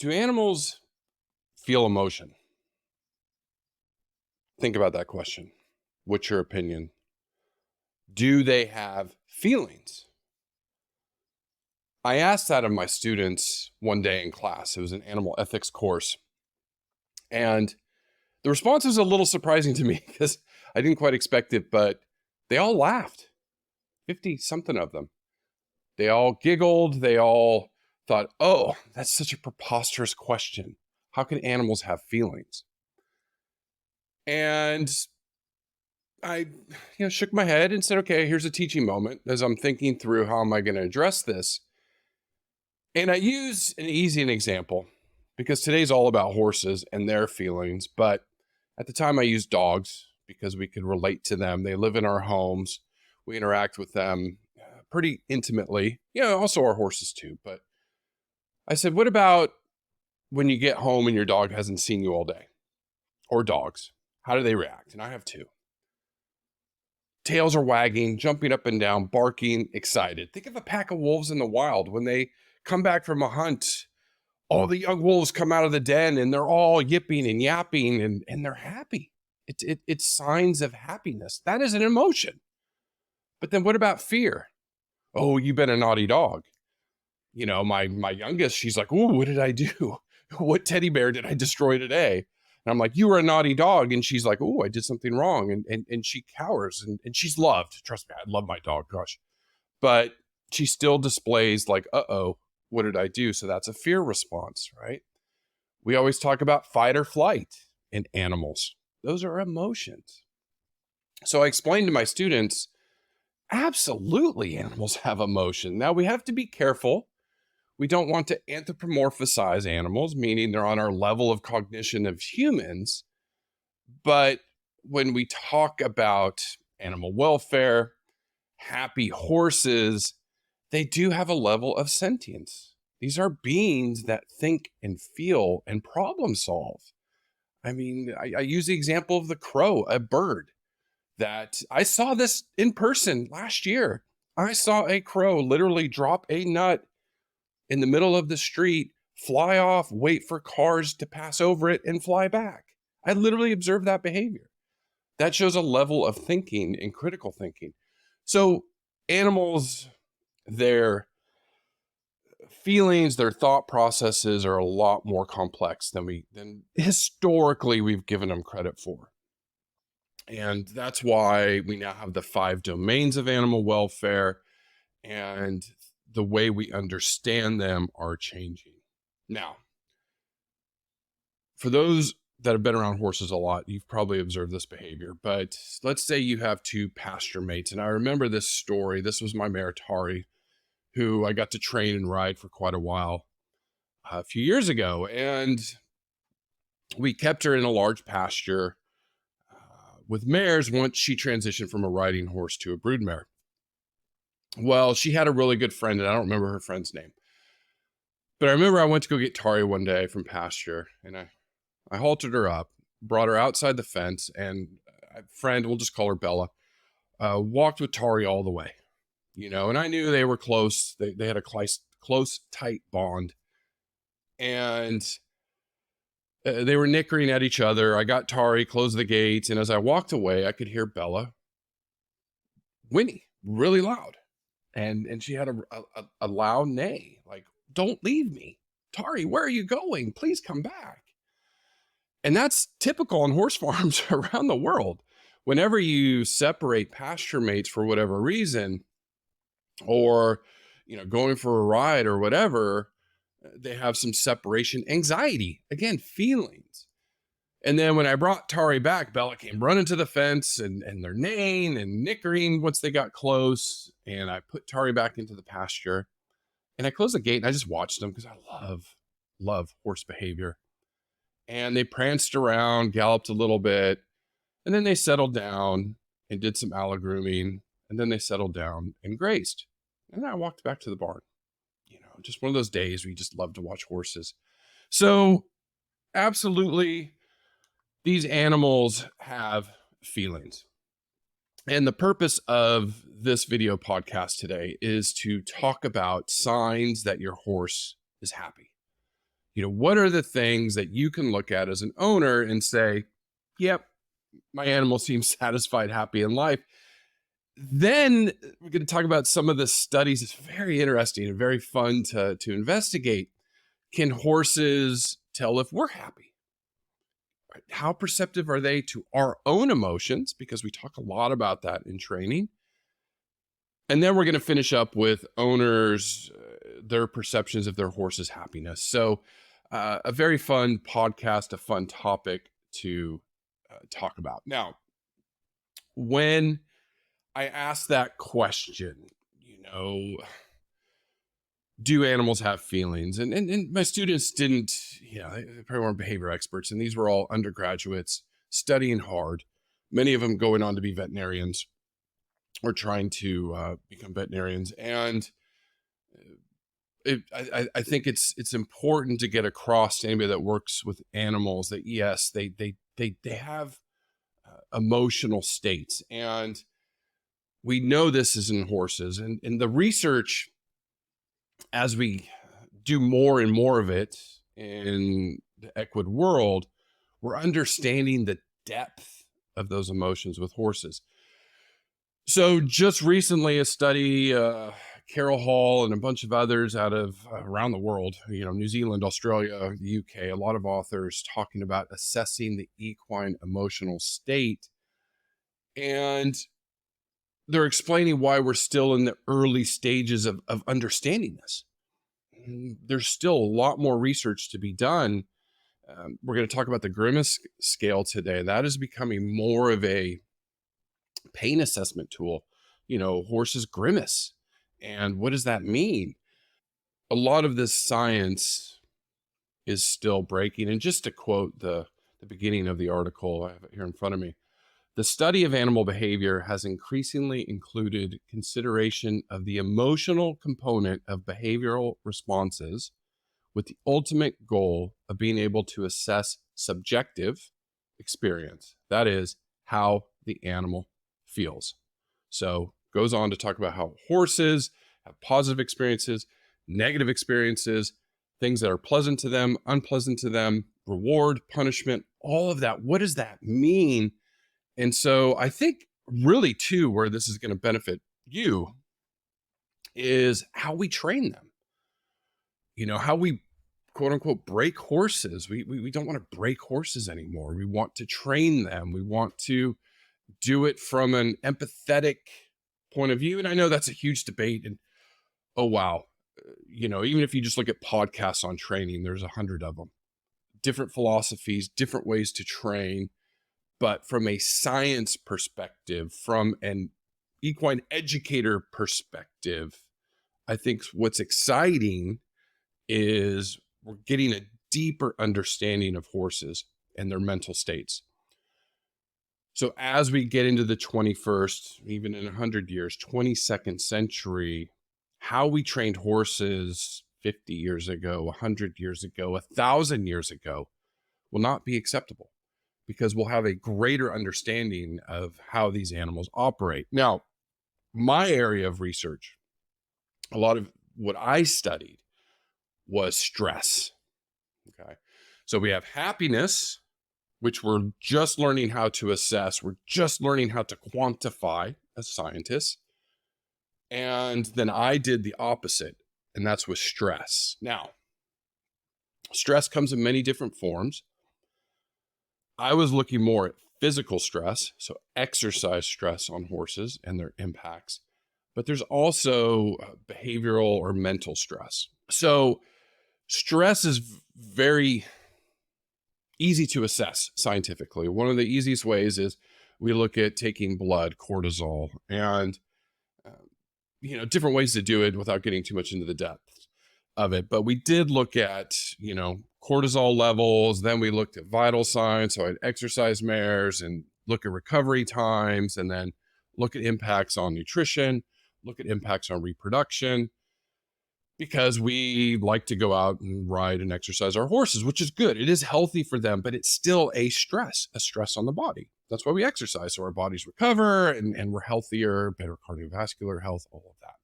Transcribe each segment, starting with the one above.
Do animals feel emotion? Think about that question. What's your opinion? Do they have feelings? I asked that of my students one day in class. It was an animal ethics course. And the response was a little surprising to me because I didn't quite expect it, but they all laughed. 50 something of them. They all giggled. They all thought, oh, that's such a preposterous question. How can animals have feelings? And I shook my head and said, okay, here's a teaching moment as I'm thinking through how am I going to address this. And I use an easy example because today's all about horses and their feelings. But at the time I used dogs because we could relate to them. They live in our homes. We interact with them pretty intimately. Also our horses too. But I said, what about when you get home and your dog hasn't seen you all day? Or dogs? How do they react? And I have two. Tails are wagging, jumping up and down, barking, excited. Think of a pack of wolves in the wild. When they come back from a hunt, all the young wolves come out of the den and they're all yipping and yapping and they're happy. It's signs of happiness. That is an emotion. But then what about fear? Oh, you've been a naughty dog. My youngest, she's like, ooh, what did I do? What teddy bear did I destroy today? And I'm like, you were a naughty dog. And she's like, oh, I did something wrong. And she cowers and she's loved. Trust me, I love my dog, gosh. But she still displays like, uh-oh, what did I do? So that's a fear response, right? We always talk about fight or flight in animals. Those are emotions. So I explained to my students, absolutely animals have emotion. Now we have to be careful. We don't want to anthropomorphize animals, meaning they're on our level of cognition of humans. But when we talk about animal welfare, happy horses, they do have a level of sentience. These are beings that think and feel and problem solve. I mean, I use the example of the crow, a bird that I saw this in person last year. I saw a crow literally drop a nut in the middle of the street, fly off, wait for cars to pass over it, and fly back. I literally observed that behavior. That shows a level of thinking and critical thinking. So animals, their feelings, their thought processes are a lot more complex than historically we've given them credit for. And that's why we now have the 5 domains of animal welfare, and the way we understand them are changing. Now, for those that have been around horses a lot, you've probably observed this behavior, but let's say you have 2 pasture mates. And I remember this story. This was my mare, Tari, who I got to train and ride for quite a while a few years ago. And we kept her in a large pasture with mares once she transitioned from a riding horse to a broodmare. Well, she had a really good friend, and I don't remember her friend's name. But I remember I went to go get Tari one day from pasture, and I halted her up, brought her outside the fence, and a friend, we'll just call her Bella, walked with Tari all the way. And I knew they were close. They had a close, tight bond. And they were nickering at each other. I got Tari, closed the gates, and as I walked away, I could hear Bella whinny really loud. And she had a loud neigh, like, don't leave me. Tari, where are you going? Please come back. And that's typical on horse farms around the world. Whenever you separate pasture mates for whatever reason, or, going for a ride or whatever, they have some separation anxiety, again, feelings. And then when I brought Tari back, Bella came running to the fence and they're neighing and nickering once they got close. And I put Tari back into the pasture and I closed the gate and I just watched them because I love horse behavior. And they pranced around, galloped a little bit, and then they settled down and did some allogrooming. And then they settled down and grazed. And then I walked back to the barn. Just one of those days where you just love to watch horses. So absolutely, these animals have feelings. And the purpose of this video podcast today is to talk about signs that your horse is happy. What are the things that you can look at as an owner and say, yep, my animal seems satisfied, happy in life. Then we're going to talk about some of the studies. It's very interesting and very fun to investigate. Can horses tell if we're happy? Right? How perceptive are they to our own emotions? Because we talk a lot about that in training. And then we're going to finish up with owners, their perceptions of their horse's happiness. So a very fun podcast, a fun topic to talk about. Now, when I asked that question, do animals have feelings? And my students didn't, they probably weren't behavior experts. And these were all undergraduates studying hard, many of them going on to be veterinarians or trying to become veterinarians. And I think it's important to get across to anybody that works with animals that yes, they have emotional states, and we know this is in horses, and the research, as we do more and more of it in the equid world, we're understanding the depth of those emotions with horses. So just recently, a study, Carol Hall and a bunch of others out of around the world, New Zealand, Australia, the UK, a lot of authors talking about assessing the equine emotional state. And they're explaining why we're still in the early stages of understanding this. There's still a lot more research to be done. We're going to talk about the Grimace scale today. That is becoming more of a pain assessment tool. Horses grimace. And what does that mean? A lot of this science is still breaking. And just to quote the beginning of the article, I have it here in front of me. The study of animal behavior has increasingly included consideration of the emotional component of behavioral responses, with the ultimate goal of being able to assess subjective experience. That is, how the animal feels. So goes on to talk about how horses have positive experiences, negative experiences, things that are pleasant to them, unpleasant to them, reward, punishment, all of that. What does that mean? And so I think really too, where this is going to benefit you is how we train them. How we quote unquote break horses. We don't want to break horses anymore. We want to train them. We want to do it from an empathetic point of view. And I know that's a huge debate. And oh, wow. Even if you just look at podcasts on training, there's 100 of them. Different philosophies, different ways to train. But from a science perspective, from an equine educator perspective, I think what's exciting is we're getting a deeper understanding of horses and their mental states. So as we get into the 21st, even in 100 years, 22nd century, how we trained horses 50 years ago, 100 years ago, 1,000 years ago will not be acceptable, because we'll have a greater understanding of how these animals operate. Now, my area of research, a lot of what I studied was stress. Okay. So we have happiness, which we're just learning how to assess. We're just learning how to quantify as scientists. And then I did the opposite, and that's with stress. Now, stress comes in many different forms. I was looking more at physical stress, so exercise stress on horses and their impacts, but there's also behavioral or mental stress. So stress is very easy to assess scientifically. One of the easiest ways is we look at taking blood, cortisol, and different ways to do it without getting too much into the depths of it. But we did look at, cortisol levels. Then we looked at vital signs. So I'd exercise mares and look at recovery times, and then look at impacts on nutrition, look at impacts on reproduction, because we like to go out and ride and exercise our horses, which is good. It is healthy for them, but it's still a stress on the body. That's why we exercise, so our bodies recover and we're healthier, better cardiovascular health, all of that.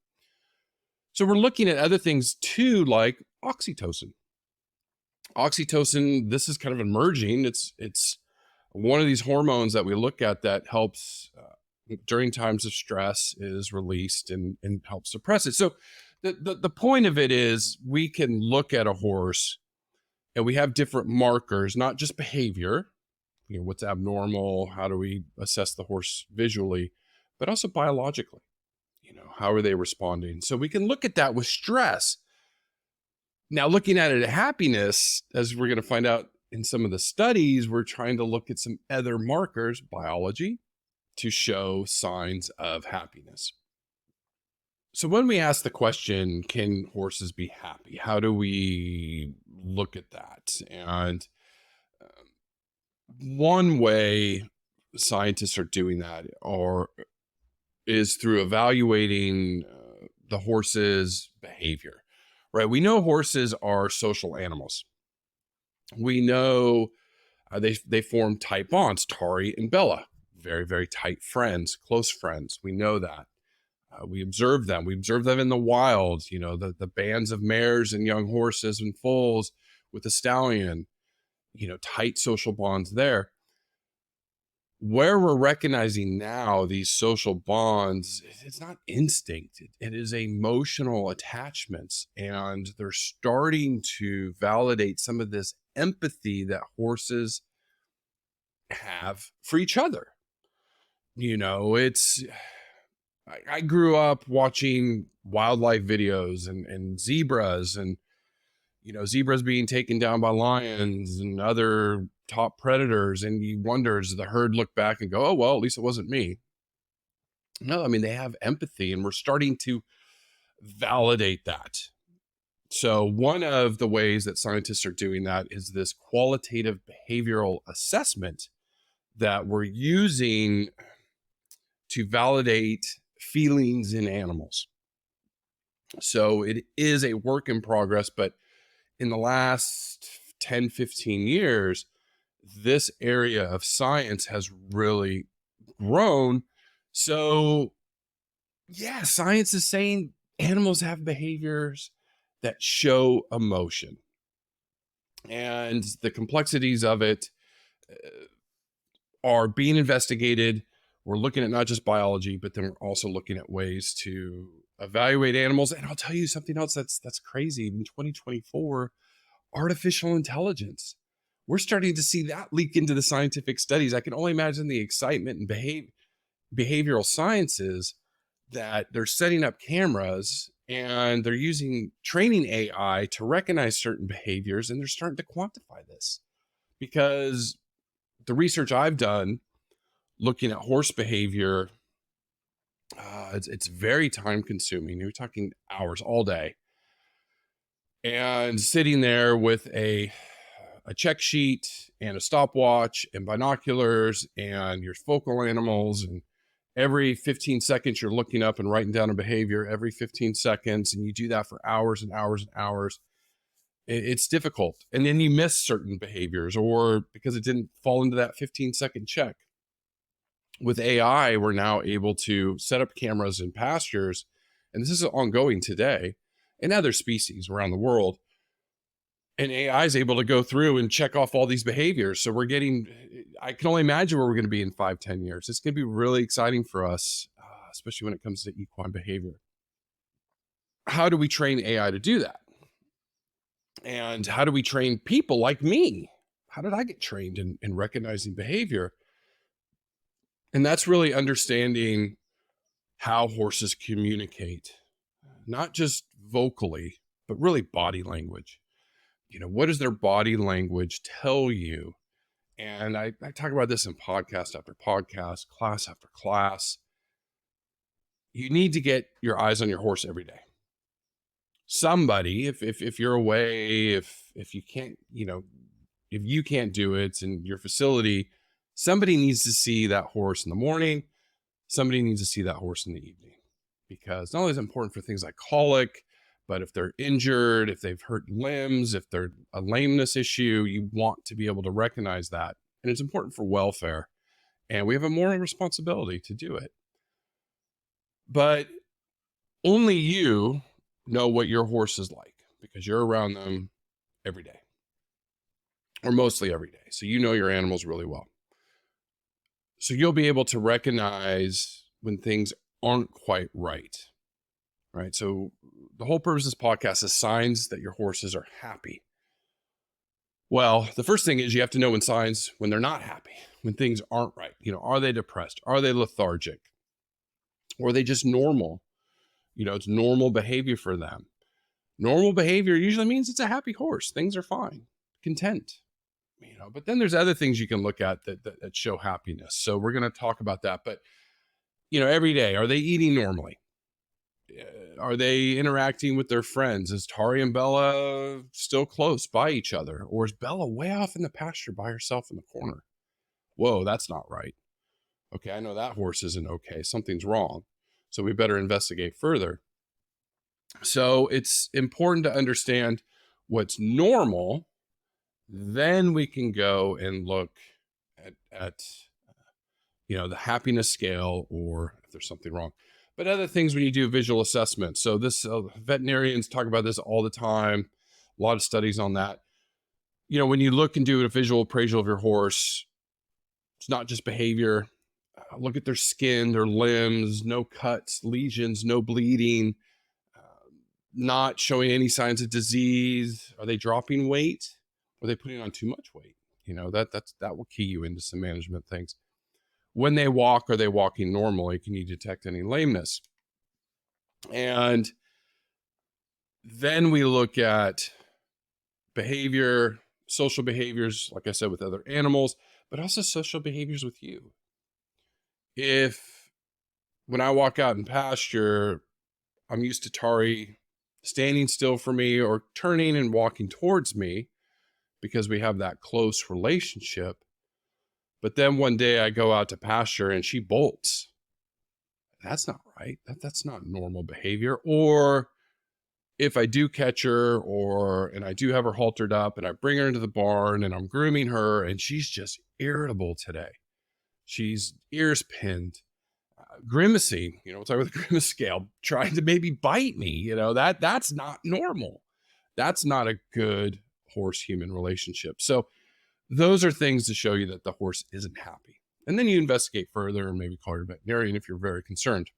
So we're looking at other things too, like oxytocin. Oxytocin, this is kind of emerging. It's one of these hormones that we look at that helps during times of stress is released and helps suppress it. So the point of it is we can look at a horse and we have different markers, not just behavior, what's abnormal, how do we assess the horse visually, but also biologically, how are they responding? So we can look at that with stress. Now, looking at it at happiness, as we're going to find out in some of the studies, we're trying to look at some other markers, biology, to show signs of happiness. So when we ask the question, can horses be happy? How do we look at that? And one way scientists are doing that is through evaluating the horse's behavior, right? We know horses are social animals. We know they form tight bonds. Tari and Bella, very, very tight friends, close friends. We know that. We observe them. We observe them in the wild, the bands of mares and young horses and foals with the stallion, tight social bonds there. Where we're recognizing now these social bonds, it's not instinct. It is emotional attachments. And they're starting to validate some of this empathy that horses have for each other. I grew up watching wildlife videos and zebras and, zebras being taken down by lions and other top predators. And you wonder, does the herd look back and go, oh, well, at least it wasn't me? No, I mean, they have empathy and we're starting to validate that. So one of the ways that scientists are doing that is this qualitative behavioral assessment that we're using to validate feelings in animals. So it is a work in progress, but in the last 10, 15 years, this area of science has really grown. So yeah, science is saying animals have behaviors that show emotion. And the complexities of it are being investigated. We're looking at not just biology, but then we're also looking at ways to evaluate animals. And I'll tell you something else that's crazy. In 2024, artificial intelligence. We're starting to see that leak into the scientific studies. I can only imagine the excitement and behavioral sciences that they're setting up cameras and they're using training AI to recognize certain behaviors, and they're starting to quantify this. Because the research I've done looking at horse behavior, it's very time consuming. You're talking hours all day. And sitting there with a check sheet and a stopwatch and binoculars and your focal animals, and every 15 seconds you're looking up and writing down a behavior every 15 seconds, and you do that for hours and hours and hours. It's difficult. And then you miss certain behaviors or because it didn't fall into that 15-second check. With AI, we're now able to set up cameras in pastures, and this is ongoing today in other species around the world. And AI is able to go through and check off all these behaviors. So I can only imagine where we're going to be in 5-10 years. It's going to be really exciting for us, especially when it comes to equine behavior. How do we train AI to do that? And how do we train people like me? How did I get trained in recognizing behavior? And that's really understanding how horses communicate, not just vocally, but really body language. What does their body language tell you? And I talk about this in podcast after podcast, class after class. You need to get your eyes on your horse every day. Somebody, if you're away, if you can't, if you can't do it in your facility, somebody needs to see that horse in the morning. Somebody needs to see that horse in the evening, because not only is it important for things like colic, but if they're injured, if they've hurt limbs, if they're a lameness issue, you want to be able to recognize that. And it's important for welfare. And we have a moral responsibility to do it. But only you know what your horse is like because you're around them every day. or mostly every day. So you know your animals really well. So you'll be able to recognize when things aren't quite right, right? So the whole purpose of this podcast is signs that your horses are happy. Well, the first thing is you have to know when they're not happy, when things aren't right. Are they depressed? Are they lethargic? Or are they just normal? It's normal behavior for them. Normal behavior usually means it's a happy horse. Things are fine, content. But then there's other things you can look at that show happiness. So we're going to talk about that. But, every day, are they eating normally? Are they interacting with their friends? Is Tari and Bella still close by each other? Or is Bella way off in the pasture by herself in the corner? Whoa, that's not right. Okay, I know that horse isn't okay. Something's wrong. So we better investigate further. So it's important to understand what's normal. Then we can go and look at the happiness scale, or if there's something wrong. But other things when you do visual assessment. So this veterinarians talk about this all the time. A lot of studies on that. When you look and do a visual appraisal of your horse, it's not just behavior. Look at their skin, their limbs, no cuts, lesions, no bleeding, not showing any signs of disease. Are they dropping weight? Are they putting on too much weight? That will key you into some management things. When they walk, are they walking normally? Can you detect any lameness? And then we look at behavior, social behaviors, like I said, with other animals, but also social behaviors with you. If when I walk out in pasture, I'm used to Tari standing still for me or turning and walking towards me because we have that close relationship. But then one day I go out to pasture and she bolts. That's not right. That's not normal behavior. Or if I do catch her and I do have her haltered up and I bring her into the barn and I'm grooming her and she's just irritable today. She's ears pinned, grimacing, we'll talk about the grimace scale, trying to maybe bite me, that's not normal. That's not a good horse-human relationship. So those are things to show you that the horse isn't happy. And then you investigate further and maybe call your veterinarian if you're very concerned.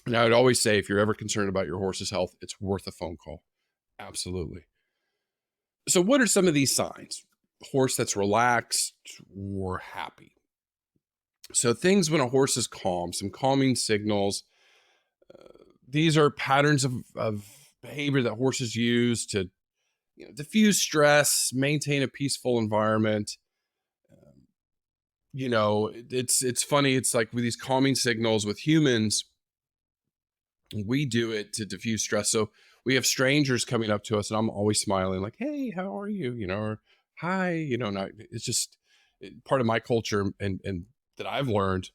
And I would always say, if you're ever concerned about your horse's health, it's worth a phone call. Absolutely. So what are some of these signs? Horse that's relaxed or happy. So things when a horse is calm, some calming signals. These are patterns of behavior that horses use to diffuse stress, maintain a peaceful environment. It's funny. It's like with these calming signals with humans, we do it to diffuse stress. So we have strangers coming up to us and I'm always smiling like, hey, how are you? Or hi, it's just part of my culture and that I've learned.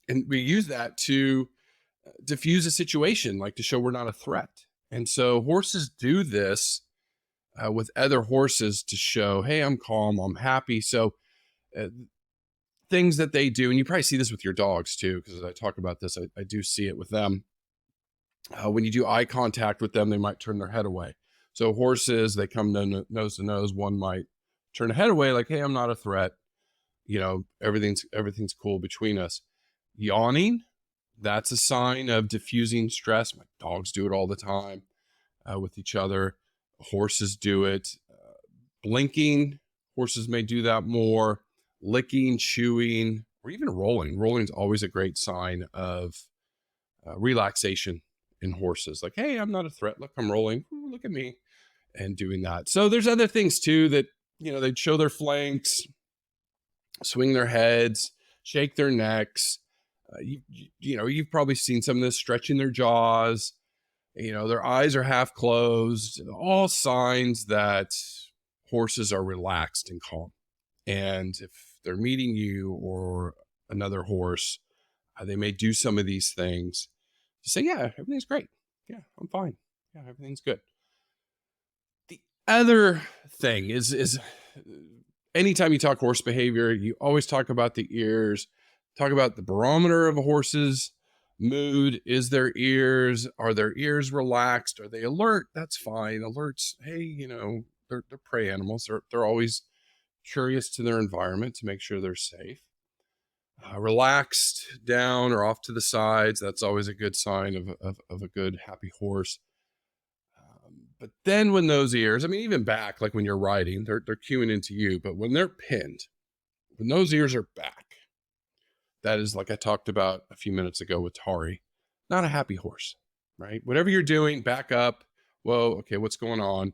And we use that to diffuse a situation, like to show we're not a threat. And so horses do this with other horses to show, hey, I'm calm, I'm happy. So things that they do, and you probably see this with your dogs too, because as I talk about this, I do see it with them. When you do eye contact with them, they might turn their head away. So horses, they come nose to nose. One might turn the head away like, hey, I'm not a threat. Everything's cool between us. Yawning, that's a sign of diffusing stress. My dogs do it all the time with each other. Horses do it. Blinking, horses may do that more. Licking, chewing, or even rolling. Rolling is always a great sign of relaxation in horses. Like, hey, I'm not a threat. Look, I'm rolling. Ooh, look at me. And doing that. So there's other things too that, they'd show their flanks, swing their heads, shake their necks. You've probably seen some of this, stretching their jaws. Their eyes are half closed. All signs that horses are relaxed and calm. And if they're meeting you or another horse, they may do some of these things to say, yeah, everything's great. Yeah, I'm fine. Yeah, everything's good. The other thing is anytime you talk horse behavior, you always talk about the ears, talk about the barometer of a horse's mood. Is their ears, are their ears relaxed? Are they alert? That's fine. Alerts, hey, they're prey animals. They're always curious to their environment to make sure they're safe. Relaxed down or off to the sides. That's always a good sign of a good, happy horse. But then when those ears, I mean, even back, like when you're riding, they're cueing into you. But when they're pinned, when those ears are back, that is, like I talked about a few minutes ago with Tari, not a happy horse, right? Whatever you're doing, back up. Whoa, okay, what's going on?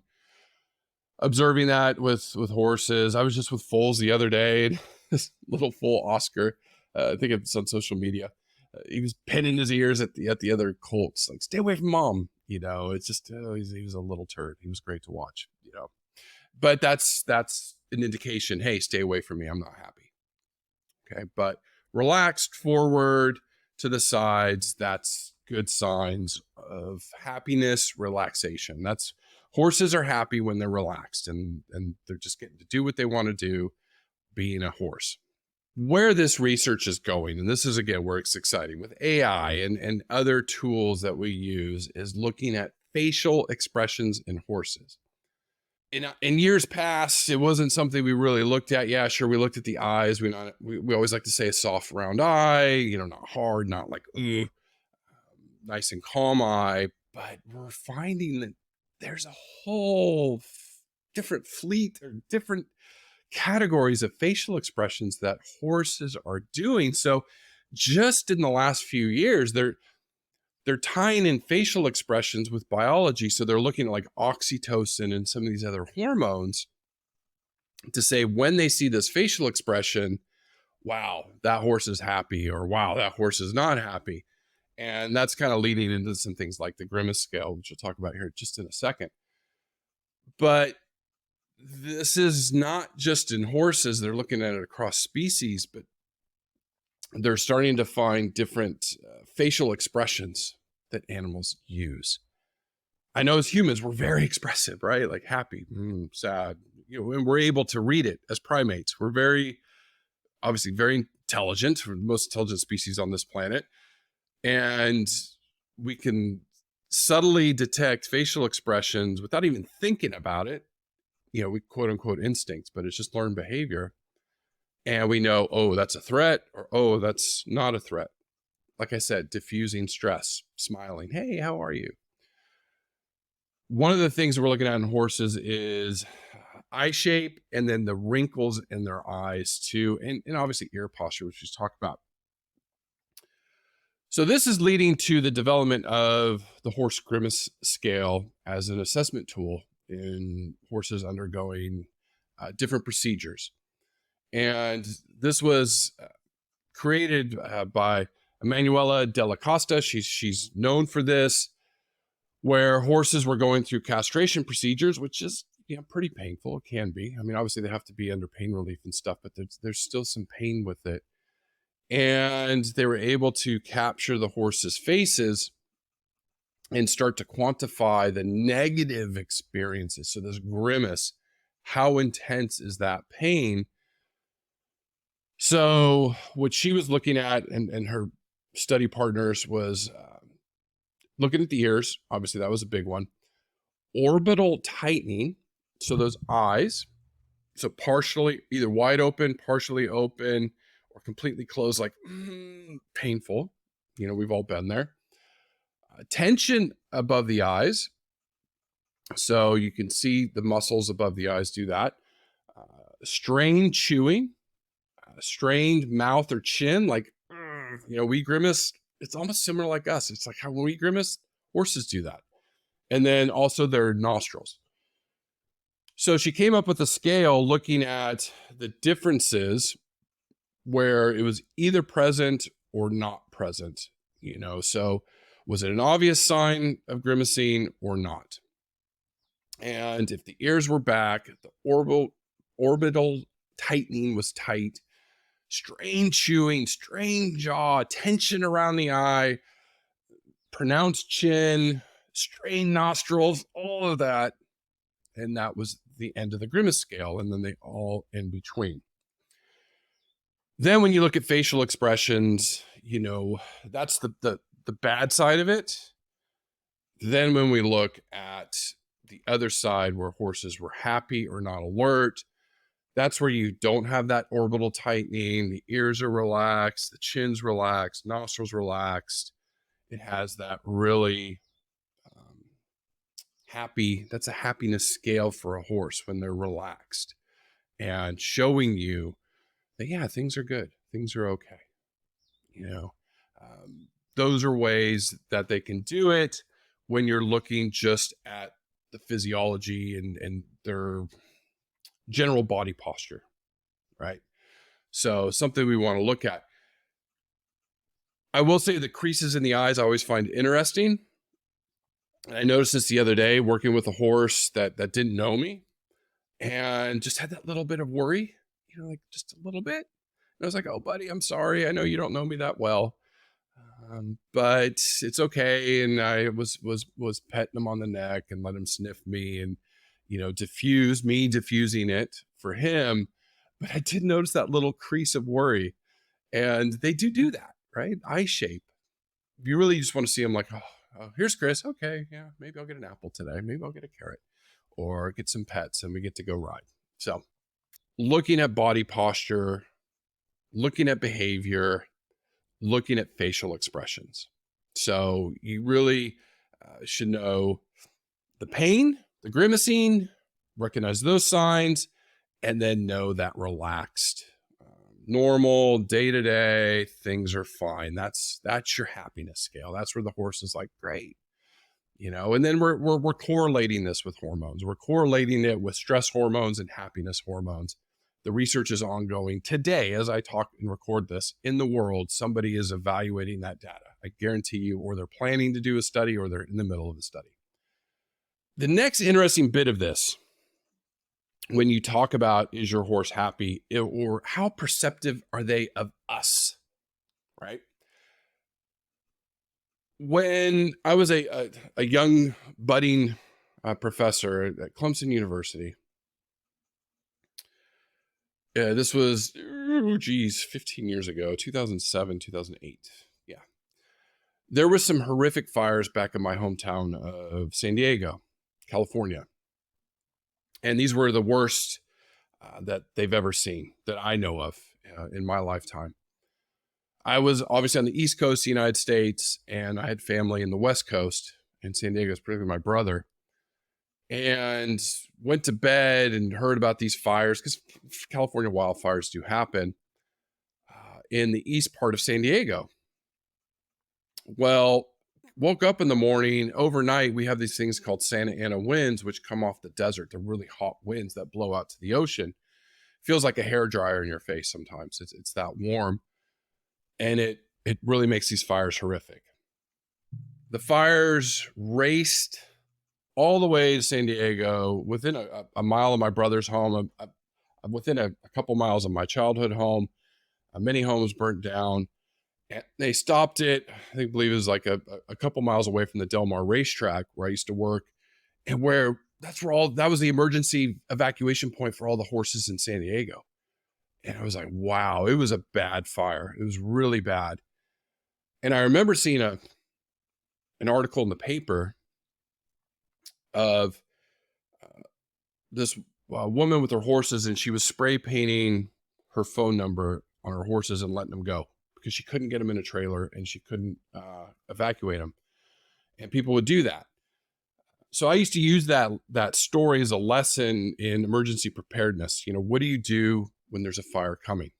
Observing that with horses. I was just with foals the other day, and this little foal Oscar, I think it's on social media. He was pinning his ears at the other colts, like, stay away from mom. It's just, he was a little turd. He was great to watch. But that's an indication. Hey, stay away from me. I'm not happy. Okay, but relaxed forward to the sides. That's good signs of happiness, relaxation. That's horses are happy when they're relaxed and they're just getting to do what they want to do, being a horse. Where this research is going, and this is again where it's exciting with AI and other tools that we use, is looking at facial expressions in horses. In years past, it wasn't something we really looked at. Yeah, sure, we looked at the eyes. We always like to say a soft, round eye, not hard, not like nice and calm eye. But we're finding that there's a whole different fleet or different categories of facial expressions that horses are doing. So just in the last few years, they're tying in facial expressions with biology. So they're looking at like oxytocin and some of these other hormones to say when they see this facial expression, wow, that horse is happy, or wow, that horse is not happy. And that's kind of leading into some things like the Grimace scale, which we'll talk about here just in a second. But this is not just in horses. They're looking at it across species, but they're starting to find different facial expressions that animals use. I know as humans, we're very expressive, right? Like happy, sad, and we're able to read it as primates. We're obviously very intelligent. We're the most intelligent species on this planet. And we can subtly detect facial expressions without even thinking about it. We quote unquote instincts, but it's just learned behavior. And we know, oh, that's a threat, or oh, that's not a threat. Like I said, diffusing stress, smiling. Hey, how are you? One of the things we're looking at in horses is eye shape, and then the wrinkles in their eyes too, and obviously ear posture, which we talked about. So this is leading to the development of the horse Grimace scale as an assessment tool in horses undergoing different procedures. And this was created by Emanuela Della Costa. She's known for this, where horses were going through castration procedures, which is pretty painful. It can be. I mean, obviously they have to be under pain relief and stuff, but there's still some pain with it. And they were able to capture the horses' faces and start to quantify the negative experiences. So this grimace, how intense is that pain? So what she was looking at, and her study partners, was looking at the ears. Obviously, that was a big one. Orbital tightening. So those eyes, so partially either wide open, partially open, or completely closed, like painful. We've all been there. Tension above the eyes. So you can see the muscles above the eyes do that. Strained chewing, strained mouth or chin, like, we grimace. It's almost similar like us. It's like how when we grimace, horses do that. And then also their nostrils. So she came up with a scale looking at the differences where it was either present or not present, so was it an obvious sign of grimacing or not? And if the ears were back, the orbital tightening was tight, strained chewing, strained jaw, tension around the eye, pronounced chin, strained nostrils, all of that. And that was the end of the Grimace scale. And then they all in between. Then when you look at facial expressions, that's the bad side of it. Then when we look at the other side, where horses were happy or not alert, That's where you don't have that orbital tightening. The ears are relaxed, the chin's relaxed, nostrils relaxed. It has that really happy, that's a happiness scale for a horse when they're relaxed and showing you that, yeah, things are good, things are okay. You know, those are ways that they can do it when you're looking just at the physiology and their general body posture, right? So something we want to look at. I will say the creases in the eyes I always find interesting. I noticed this the other day working with a horse that didn't know me and just had that little bit of worry, like just a little bit. And I was like, "Oh, buddy, I'm sorry. I know you don't know me that well, but it's okay." And I was petting him on the neck and let him sniff me and diffusing it for him. But I did notice that little crease of worry, and they do that, right? Eye shape. You really just want to see them like, oh, here's Chris. Okay, yeah, maybe I'll get an apple today. Maybe I'll get a carrot or get some pets and we get to go ride. So looking at body posture, looking at behavior, looking at facial expressions. So you really should know the pain, the grimacing, recognize those signs, and then know that relaxed, normal, day-to-day, things are fine. That's your happiness scale. That's where the horse is like, great. And then we're correlating this with hormones. We're correlating it with stress hormones and happiness hormones. The research is ongoing today as I talk and record this. In the world, somebody is evaluating that data. I guarantee you, or they're planning to do a study or they're in the middle of a study. The next interesting bit of this, when you talk about is your horse happy, or how perceptive are they of us, right? When I was a young budding professor at Clemson University, this was, 15 years ago, 2007, 2008. Yeah. There were some horrific fires back in my hometown of San Diego, California. And these were the worst that they've ever seen that I know of in my lifetime. I was obviously on the East Coast of the United States, and I had family in the West Coast in San Diego, particularly my brother, and went to bed and heard about these fires because California wildfires do happen in the east part of San Diego. Well, woke up in the morning, overnight, we have these things called Santa Ana winds, which come off the desert. They're really hot winds that blow out to the ocean. Feels like a hairdryer in your face sometimes. It's that warm. And it really makes these fires horrific. The fires raced all the way to San Diego, within a mile of my brother's home, within a couple miles of my childhood home. Many homes burnt down. And they stopped it. I believe it was like a couple miles away from the Del Mar racetrack where I used to work, and that was the emergency evacuation point for all the horses in San Diego. And I was like, wow, it was a bad fire. It was really bad. And I remember seeing an article in the paper of this woman with her horses, and she was spray painting her phone number on her horses and letting them go because she couldn't get them in a trailer and she couldn't evacuate them. And people would do that. So I used to use that story as a lesson in emergency preparedness. What do you do when there's a fire coming?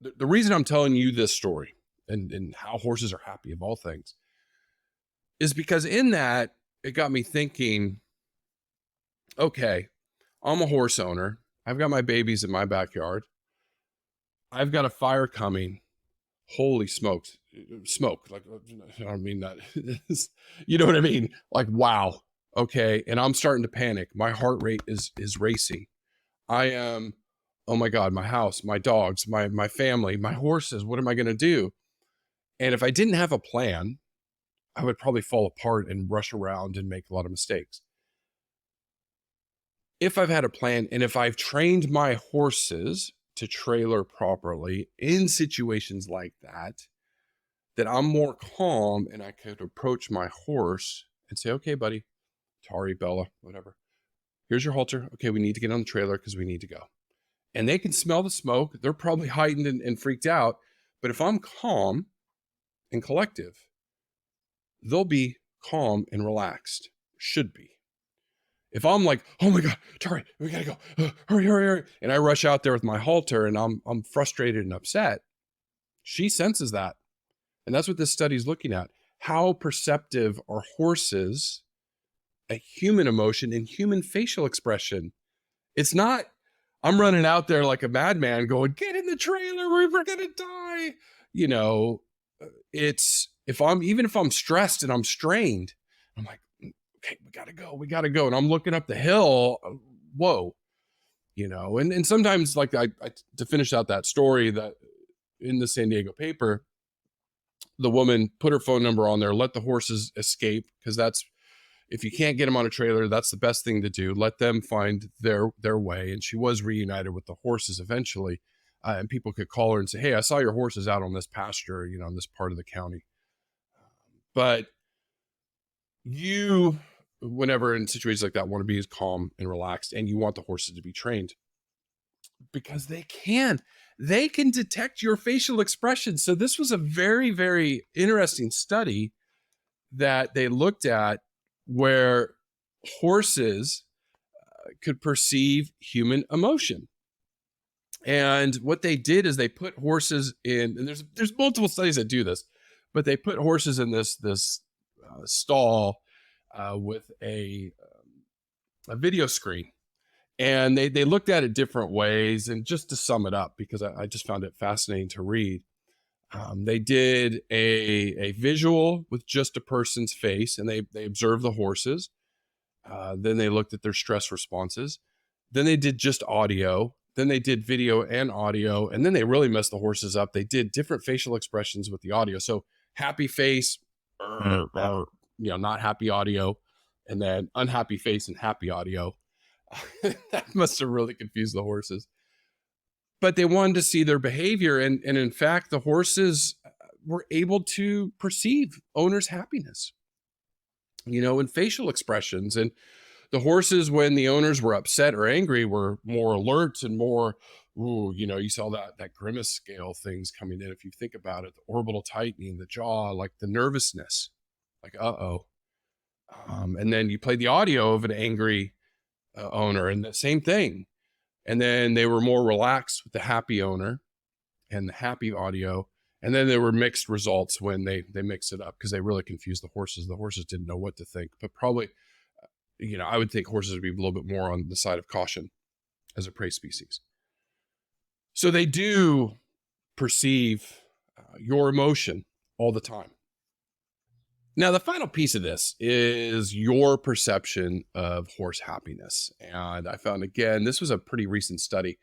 The reason I'm telling you this story and how horses are happy of all things is because in that, it got me thinking, okay, I'm a horse owner. I've got my babies in my backyard. I've got a fire coming. Holy smokes. Smoke. Like, I don't mean that. You know what I mean? Like, wow. Okay. And I'm starting to panic. My heart rate is racing. I am, oh my God, my house, my dogs, my family, my horses. What am I going to do? And if I didn't have a plan, I would probably fall apart and rush around and make a lot of mistakes. If I've had a plan and if I've trained my horses to trailer properly in situations like that I'm more calm and I could approach my horse and say, okay, buddy, Tari, Bella, whatever. Here's your halter. Okay, we need to get on the trailer because we need to go. and they can smell the smoke. They're probably heightened and freaked out. But if I'm calm and collective, they'll be calm and relaxed. Should be. If I'm like, oh my God, Tari, we gotta go, hurry, hurry, hurry, and I rush out there with my halter and I'm frustrated and upset, she senses that. And that's what this study is looking at. How perceptive are horses at human emotion and human facial expression? It's not, I'm running out there like a madman going, get in the trailer, we're gonna die. You know, it's, even if I'm stressed and I'm strained, I'm like, okay, we gotta go. And I'm looking up the hill, whoa, you know, and sometimes like I to finish out that story, that in the San Diego paper, the woman put her phone number on there, let the horses escape, because that's, if you can't get them on a trailer, that's the best thing to do. Let them find their way. And she was reunited with the horses eventually. And people could call her and say, hey, I saw your horses out on this pasture, you know, in this part of the county. But you, whenever in situations like that, want to be as calm and relaxed, and you want the horses to be trained, because they can detect your facial expression. So this was a very, very interesting study that they looked at, where horses could perceive human emotion. And what they did is they put horses in, and there's multiple studies that do this, but they put horses in this stall with a video screen. And they looked at it different ways. And just to sum it up, because I just found it fascinating to read, they did a visual with just a person's face, and they observed the horses. Then they looked at their stress responses. Then they did just audio. Then they did video and audio. And then they really messed the horses up. They did different facial expressions with the audio. So happy face, you know, not happy audio, and then unhappy face and happy audio. That must have really confused the horses. But they wanted to see their behavior. And in fact, the horses were able to perceive owners' happiness, you know, in facial expressions. And the horses, when the owners were upset or angry, were more alert and more, ooh, you know, you saw that grimace scale things coming in. If you think about it, the orbital tightening, the jaw, like the nervousness, like, uh-oh. And then you play the audio of an angry owner, and the same thing. And then they were more relaxed with the happy owner and the happy audio. And then there were mixed results when they mixed it up, because they really confused the horses. The horses didn't know what to think, but probably, you know, I would think horses would be a little bit more on the side of caution as a prey species. So they do perceive your emotion all the time. Now, the final piece of this is your perception of horse happiness. And I found, again, this was a pretty recent study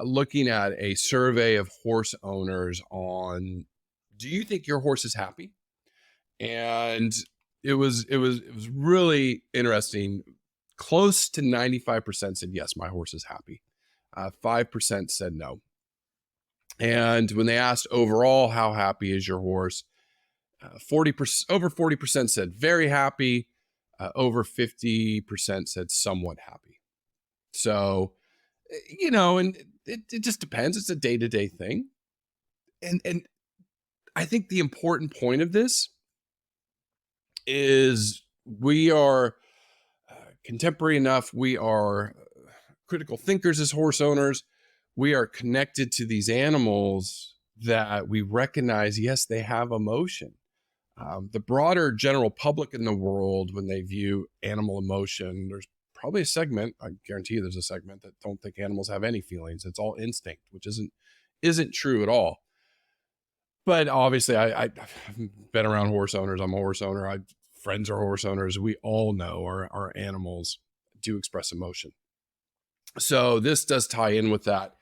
looking at a survey of horse owners on, do you think your horse is happy? And it was really interesting. Close to 95% said, yes, my horse is happy. 5% said no. And when they asked overall, how happy is your horse? 40%, over 40% said very happy. Over 50% said somewhat happy. So, you know, and it just depends. It's a day-to-day thing. And I think the important point of this is we are contemporary enough. We are critical thinkers as horse owners. We are connected to these animals that we recognize, yes, they have emotion. The broader general public in the world, when they view animal emotion, there's probably a segment, I guarantee you there's a segment, that don't think animals have any feelings. It's all instinct, which isn't true at all. But obviously, I've been around horse owners. I'm a horse owner. Friends are horse owners. We all know our animals do express emotion. So this does tie in with that.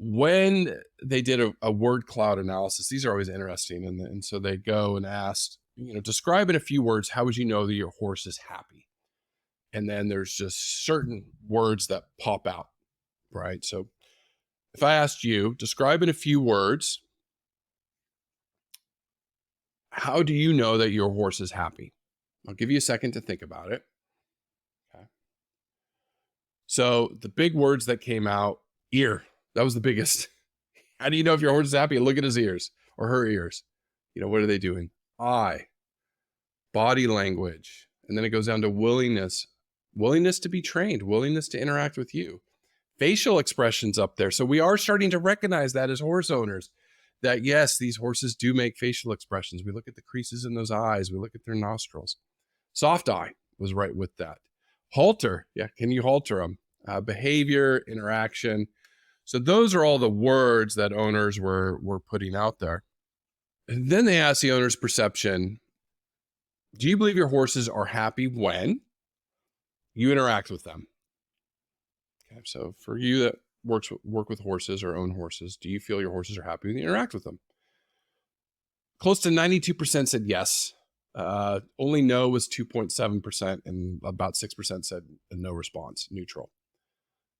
When they did a word cloud analysis, these are always interesting. And so they go and asked, you know, describe in a few words, how would you know that your horse is happy? And then there's just certain words that pop out, right? So if I asked you, describe in a few words, how do you know that your horse is happy? I'll give you a second to think about it. Okay. So the big words that came out Ear. That was the biggest. How do you know if your horse is happy? Look at his ears or her ears. What are they doing? Eye, body language. And then it goes down to willingness to be trained, willingness to interact with you. Facial expressions up there. So we are starting to recognize that as horse owners, that yes, these horses do make facial expressions. We look at the creases in those eyes. We look at their nostrils. Soft eye was right with that. Halter. Yeah. Can you halter them? Behavior, interaction. So those are all the words that owners were putting out there. And then they asked the owner's perception. Do you believe your horses are happy when you interact with them? Okay, so for you that work with horses or own horses, do you feel your horses are happy when you interact with them? Close to 92% said yes. Only no was 2.7%, and about 6% said no response, neutral.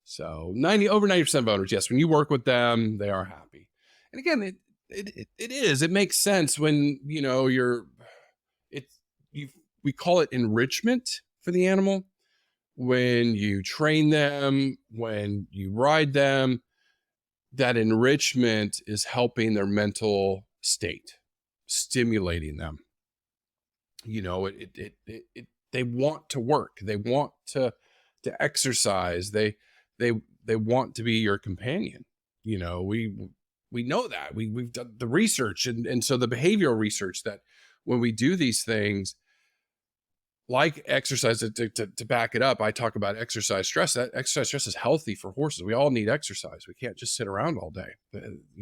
So over 90% of owners, yes, when you work with them, they are happy. And again, it makes sense when we call it enrichment for the animal. When you train them, when you ride them, that enrichment is helping their mental state, stimulating them. They want to work. They want to exercise. They want to be your companion. We know that we've done the research and so the behavioral research that when we do these things, like exercise, to back it up, I talk about exercise stress. That exercise stress is healthy for horses. We all need exercise. We can't just sit around all day.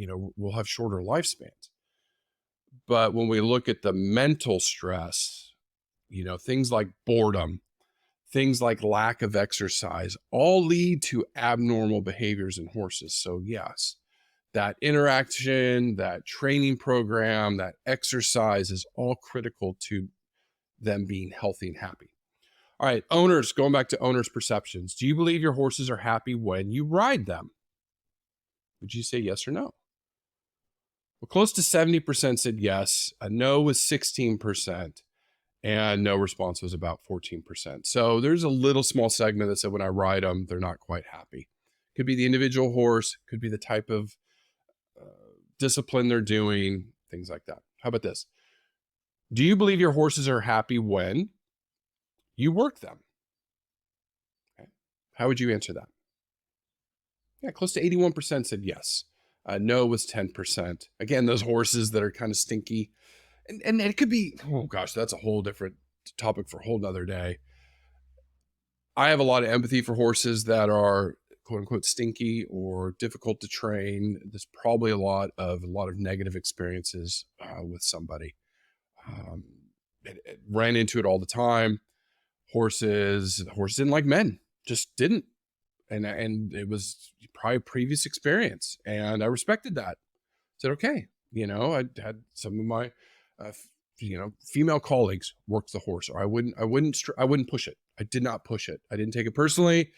We'll have shorter lifespans. But when we look at the mental stress, things like boredom, things like lack of exercise, all lead to abnormal behaviors in horses. So yes, that interaction, that training program, that exercise is all critical to them being healthy and happy. All right, owners, going back to owners' perceptions. Do you believe your horses are happy when you ride them? Would you say yes or no? Well, close to 70% said yes. A no was 16%, and no response was about 14%. So there's a little small segment that said when I ride them, they're not quite happy. Could be the individual horse, could be the type of discipline they're doing, things like that. How about this? Do you believe your horses are happy when you work them? Okay. How would you answer that? Yeah, close to 81% said yes. No was 10%. Again, those horses that are kind of stinky. And it could be, oh gosh, that's a whole different topic for a whole nother day. I have a lot of empathy for horses that are quote unquote stinky or difficult to train. There's probably a lot of negative experiences with somebody. It ran into it all the time. Horses didn't like men, just didn't. And it was probably a previous experience. And I respected that. Said, okay, I had some of my, female colleagues worked the horse, or I wouldn't push it. I did not push it. I didn't take it personally.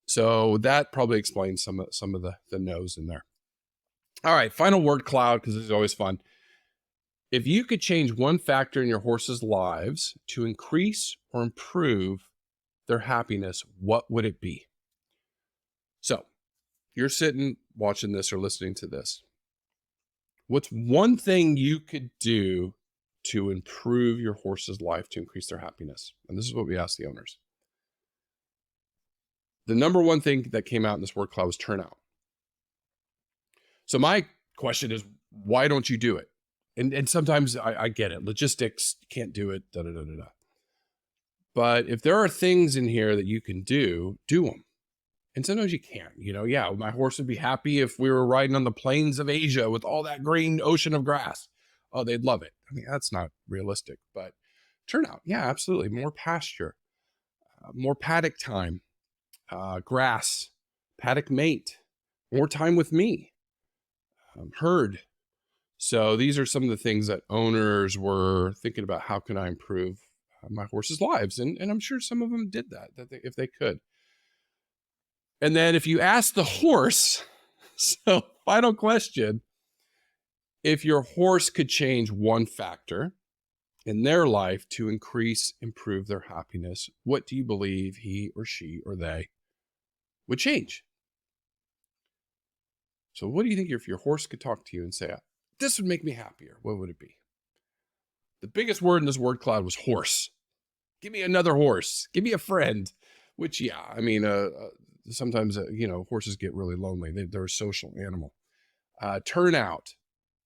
So that probably explains some of the no's in there. All right, final word cloud, because this is always fun. If you could change one factor in your horse's lives to increase or improve their happiness, what would it be? So you're sitting watching this or listening to this. What's one thing you could do to improve your horse's life to increase their happiness? And this is what we asked the owners. The number one thing that came out in this word cloud was turnout. So my question is, why don't you do it? And sometimes I get it. Logistics, can't do it, da-da-da-da-da. But if there are things in here that you can do them. And sometimes you can't. Yeah, my horse would be happy if we were riding on the plains of Asia with all that green ocean of grass. Oh, they'd love it. I mean, that's not realistic. But turnout, yeah, absolutely. More pasture, more paddock time, grass, paddock mate, more time with me, herd. So these are some of the things that owners were thinking about. How can I improve my horses' lives? And I'm sure some of them did that if they could. And then if you ask the horse, so final question, if your horse could change one factor in their life to improve their happiness, what do you believe he or she or they would change? So what do you think if your horse could talk to you and say, this would make me happier? What would it be? The biggest word in this word cloud was horse. Give me another horse. Give me a friend. Which, yeah, I mean, sometimes, horses get really lonely. They're a social animal. Turnout,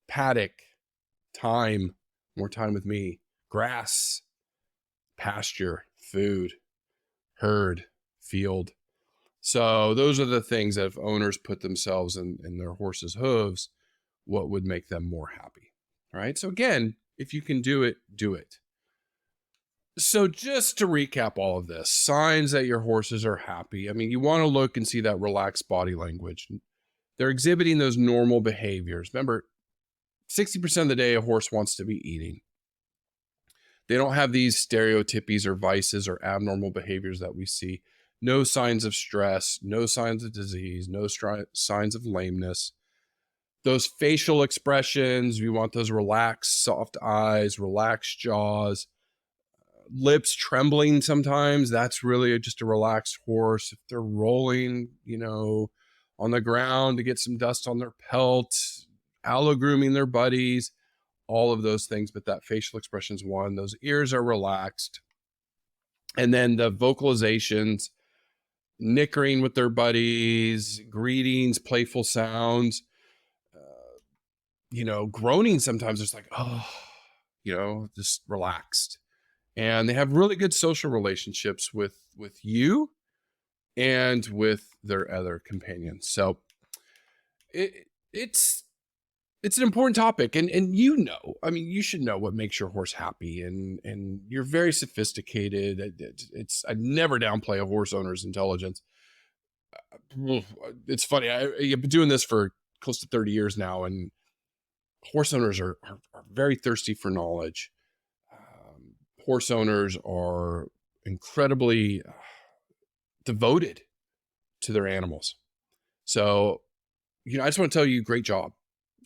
paddock, time, more time with me, grass, pasture, food, herd, field. So those are the things that if owners put themselves in their horse's hooves, what would make them more happy, right? So again, if you can do it, do it. So just to recap all of this, signs that your horses are happy. I mean, you want to look and see that relaxed body language. They're exhibiting those normal behaviors. Remember, 60% of the day, a horse wants to be eating. They don't have these stereotypies or vices or abnormal behaviors that we see. No signs of stress, no signs of disease, no signs of lameness. Those facial expressions, we want those relaxed, soft eyes, relaxed jaws, lips trembling sometimes. That's really just a relaxed horse. If they're rolling, on the ground to get some dust on their pelt, allo grooming their buddies, all of those things. But that facial expression is one. Those ears are relaxed. And then the vocalizations, nickering with their buddies, greetings, playful sounds, groaning sometimes. It's like, just relaxed. And they have really good social relationships with you and with their other companions. So it's an important topic, and you should know what makes your horse happy, and you're very sophisticated. I never downplay a horse owner's intelligence. It's funny. I've been doing this for close to 30 years now, and horse owners are very thirsty for knowledge. Horse owners are incredibly devoted to their animals. So, I just want to tell you, great job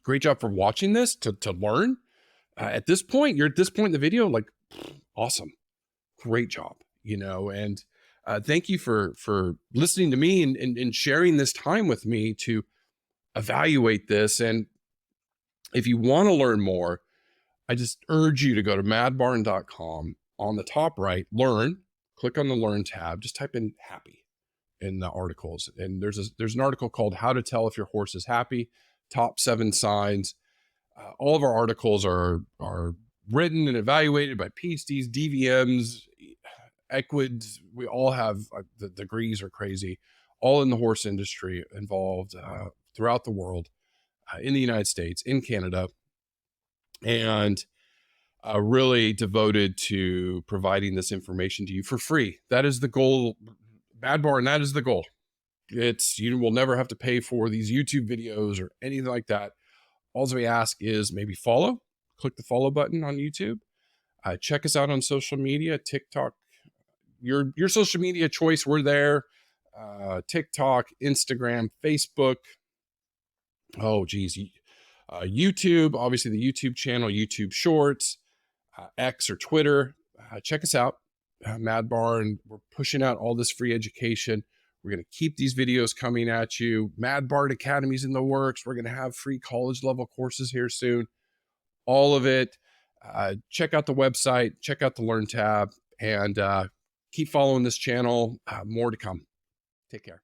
for watching this to learn. At this point, you're at this point in the video, like, awesome, great job, and thank you for listening to me and sharing this time with me to evaluate this. And if you want to learn more, I just urge you to go to madbarn.com. On the top right, learn, click on the learn tab, just type in happy in the articles. And there's an article called How to Tell If Your Horse is Happy, Top 7 Signs. All of our articles are written and evaluated by PhDs, DVMs, equids. We all have the degrees are crazy, all in the horse industry involved throughout the world, in the United States, in Canada, and really devoted to providing this information to you for free. That is the goal, Mad Barn. That is the goal. You will never have to pay for these YouTube videos or anything like that. All we ask is maybe click the follow button on YouTube. Check us out on social media, TikTok, your social media choice. We're there. TikTok, Instagram, Facebook. Oh, geez. YouTube, obviously the YouTube channel, YouTube Shorts, X or Twitter. Check us out, Mad Barn. We're pushing out all this free education. We're going to keep these videos coming at you. Mad Barn Academy's in the works. We're going to have free college level courses here soon. All of it. Check out the website, check out the Learn tab, and keep following this channel. More to come. Take care.